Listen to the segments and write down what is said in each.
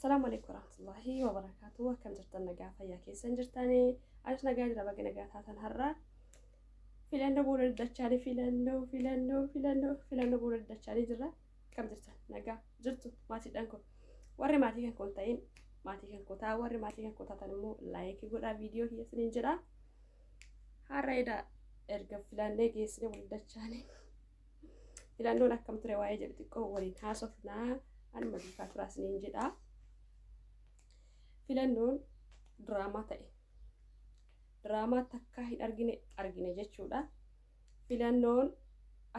السلام عليكم ورحمة الله وبركاته. كم جرتنا قافة يا كيسن جرتاني عشنا قادرة بقى نقاط هاتن هرة فيلانو بول الدجالي فيلانو بول الدجالي جرا كم جرتن نقا جرتو ما تدانكم وري ما تيجي كنتين ما تيجي كوتا وري ما تيجي كوتا تنمو لايك يقول فيديو هي سنين جرا هرة إذا إرجع فيلانو كيسني بول الدجالي فيلانو نكمل رواية جبتكو ورين هاسفنا أنا ما بيفات راسنين جرا filannoon diraamaa ta'e diraamaa takka hin argine jechuudha. Filannoon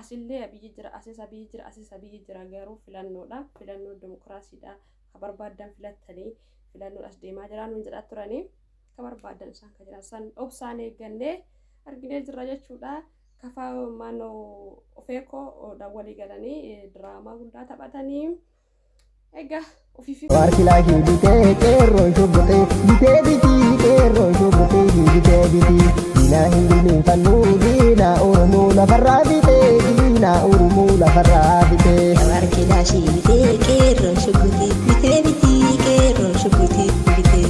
asillee abiyyi jira asii jira garuu filannoodha. Filannoon dimokiraasiidha. Ka barbaadan filattanii filannoon as deemaa jiraan nuun jedhaa turanii ka barbaadan isaan ka jiran san obsaan eeggannee arginee jirra jechuudha. Kafaa maanoo ofeekoo walii galanii diraamaa guddaa taphatanii egaa Warkila hidite kero shubute bite shubute hidite biti dina hindi fanu dina urumu la farabite dina urumu la farabite Warkila hidite kero shubute kero shubute bite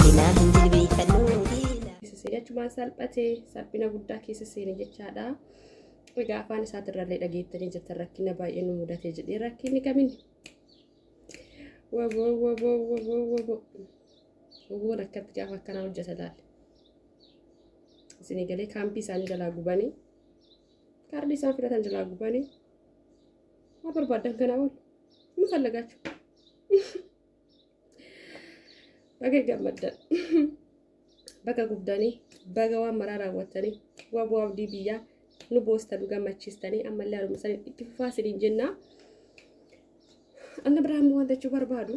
dina hindi fanu dina Sesenya cuma salphate salphina guddaa keessa seene jechaadha. Egaa afaan isaatirraallee dhageettanii jirtan rakkina baay'ee nu mudatee jedhee rakkinni kamiin Woboon akkatti gaafa akkanaa hojjeta laale. Isin galee kaampii isaanii jalaa gubanii kaardii isaan filatan jalaa gubanii maa barbaadan kanaa oolu nu fallagachu. Baga gammaddan baga gubdanii baga waan maraa raawwattanii waboo abdii biyyaa nu boostan gammachiistanii ammallee haaromsanii itti fufaa isiniin jennaa. Anna Abrahaam wanta jechuu barbaadu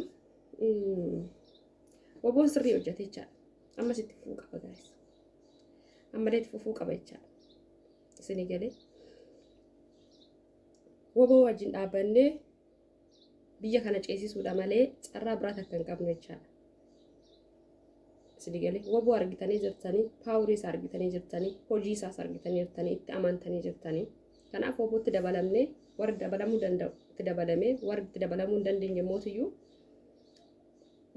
woboon sirrii hojjete jechaadha. Ammas itti fufuu qaba guys. Ammallee itti fufuu qaba jechaadha. Isinii galee woboo wajjin dhaabannee biyya kana ceesisuudha malee carraa biraata akka hin qabnu jechaadha. Isinii galee woboo argitanii jirtanii paawurii isaa argitanii jirtanii hojii isaas argitanii jirtanii itti amantanii jirtanii kanaaf wobootti dabalamnee warri dabalamuu danda'u itti dabalamee warri itti dabalamuu hin dandeenye mootiyyuu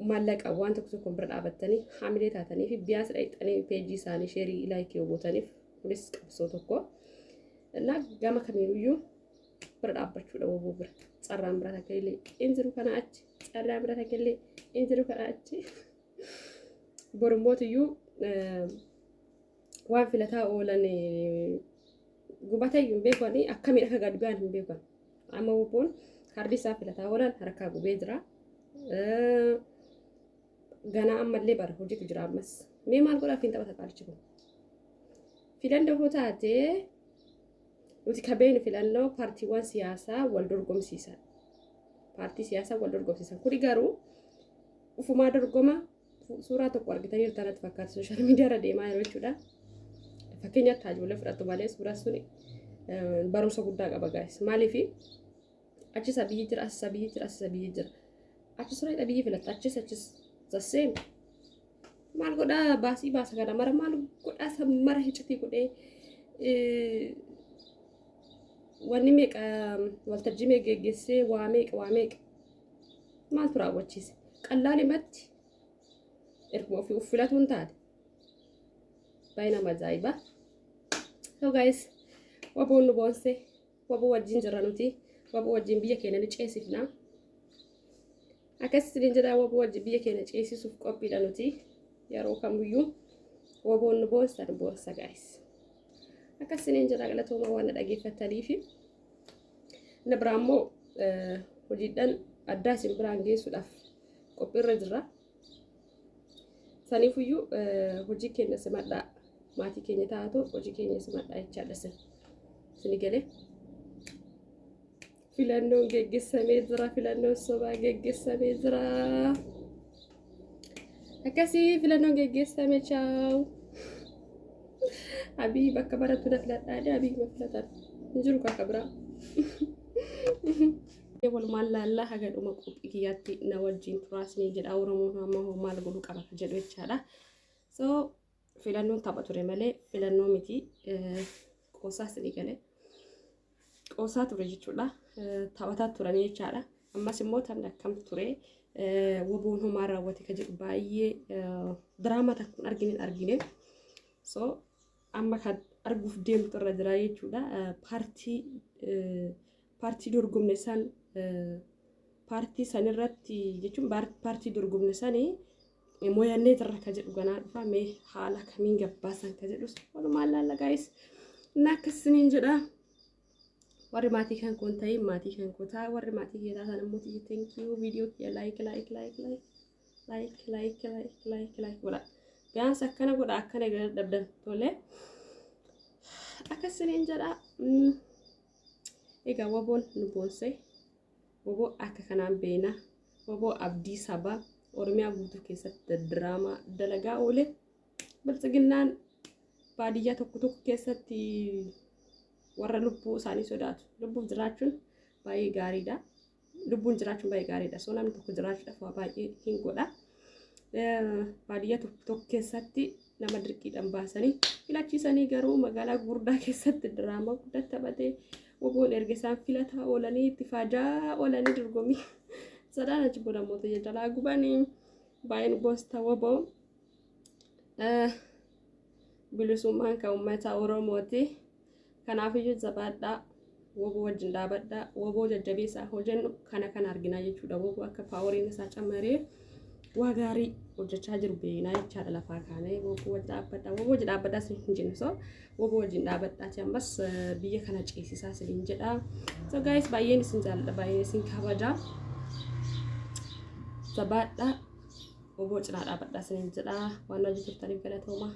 maallaqa waan tokko bira dhaabattanii haamilee taatanii fi biyaasa dhaqxanii peejii isaanii sheerii laayikii hawwataniif kunis qabsoo tokko innaa gama kamiiyyuu bira dhaabbachuudha woboo bira carraan bira takka illee injiru kana achi carraan bira takka illee injiru kana achi boru mootiyyuu waan filataa oolan gubatayyuu hin beekanii akkamiin akka gad ba'an hin beekan. Amma woboon kaardii isaa filataa oolan harkaa gubee jira. Ganaa ammallee bara hojiitu jira ammas. Mee maal godhaaf hin taphata qaalchi kun? Filannoo taatee nuti kabeen filannoo paartiiwwan siyaasaa wal dorgomsiisan. Paartii siyaasaa wal dorgomsiisan. Kuni garuu ufumaa dorgoma suuraa tokko argitanii jirtanatti fakkaata sooshaal miidiyaarra deemaa jiru jechuudha. Fakkeenyaaf tajaajila fudhatu malee suuraa suni barumsa guddaa qaba guys. Maaliif achis abiyyi jira asis abiyyi jira achis suuraa abiyyi filatta achis the same maal godhaa baasii baasa kana mara maal godhaa sammara hiccitii godhee wanni meeqa waltajjii meeqa geggeessee waa meeqa maaltu raawwachiise qallaalimatti erguma ofii uffilatuun taate baay'ina majaa'iba. So guys woboon nu boonse woboo wajjin jirra nuti woboo wajjin biyya keenya ni ceesifna. Akkasitti jedhaa woboo wajjin biyya keenya ceesisuuf qophiidha nuti yeroo kamiyyuu woboon nu boonsa guys. Akkasitti jedhaa galatooma waan dhageeffataniif inni biraa immoo hojiidhaan addaa isin biraan geessuudhaaf qophiirra jirra. Saniifuyyuu hojii keenya simadhaa maatii keenya taatu hojii keenya simadhaa jechaadha isinii galee. Filannoon geggeessamee jira filannoon sobaa geggeessamee jira. Akkasii filannoon geggeessamee chaawu. Abii bakka barattu na filadhaa abii ma filatan hin jiru kakka biraa. Walumaan laallaa haga dhuma qophii kiyyaatti na wajjin turaasnii jedha Oromoon amma maal godhuu qaba jedhu jechaadha. So filannoon tapha ture malee filannoo miti qoosaa isinii galee qoosaa ture jechuudha. Taphataa turanii jechaadha. Ammas immoo taphni akkam ture woboon homaa raawwate ka jedhu baay'ee diraamaa takkuun argine so amma kan arguuf deemtu irra jira jechuudha. Paartii dorgomne san paartii sanirratti jechuun paartii dorgomne sanii moyannee jirra ka jedhu ganaa dhufa mee haala kamiin gabbaasan ka jedhu walumaa laalla guys na akkasiniin jedha. Warri maatii kan kun ta'e maatii kan kutaa warri maatii keessaa sana immoo thank you video kia like godha biyaansa akkana godha akkana dabdan tole akkasiniin jedha. Egaa woboon nu boonsee woboo akka kanaan beena woboo abdii sabaa Oromiyaa guutuu keessatti diraamaa dalagaa oole biltsiginnaan baadiyyaa tokko keessatti warra lubbuu isaanii sodaatu. Lubbuun jiraachuun baay'ee gaariidha. Lubbuun jiraachuun baay'ee gaariidha. So namni tokko jiraachuudhaaf waa baay'ee hin godha. Baadiyyaa tokko keessatti nama dirqiidhaan baasanii filachiisanii garuu magaalaa gurguddaa keessatti diraamaa guddaa taphatee woboon erga isaan filataa oolanii itti faajaa oolanii dorgommii sadaan achi booda mootii jalaa gubanii baay'een gosta woboo bilisummaan kan uummata Oromooti. Kanaafiyyuu jabaadhaa woboo wajjin dhaabadhaa woboo jajjabeessaa hojjennu kana arginaa jechuudha. Woboo akka paaworiin isaa cammaree waa gaarii hojjechaa jiru beeknaa jechaadha lafaa kaanee woboo wajjin dhaabadhaa woboo wajjin dhaabadhaa sin hin jennu so woboo wajjin dhaabadhaati ammas biyya kana ceesisaa sin jedha. So guys baay'een isin jaalladha baay'een isin kabajaa jabaadhaa woboo cinaa dhaabadhaa sin jedha waan hojii turtaniif galatooma.